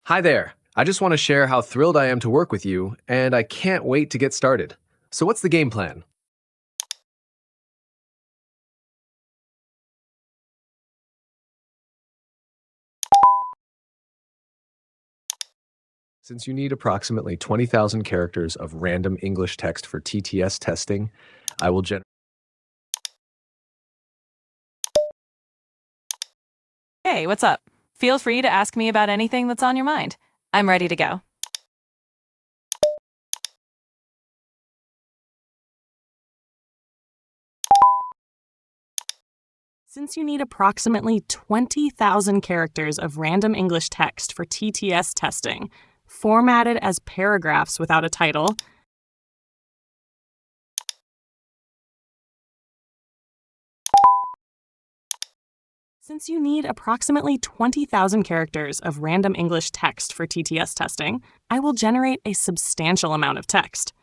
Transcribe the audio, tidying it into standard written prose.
Hi there. I just want to share how thrilled I am to work with you, and I can't wait to get started. So, what's the game plan? Since you need approximately 20,000 characters of random English text for TTS testing, I will generate. Hey, what's up? Feel free to ask me about anything that's on your mind. I'm ready to go. Since you need approximately 20,000 characters of random English text for TTS testing, formatted as paragraphs without a title, since you need approximately 20,000 characters of random English text for TTS testing, I will generate a substantial amount of text.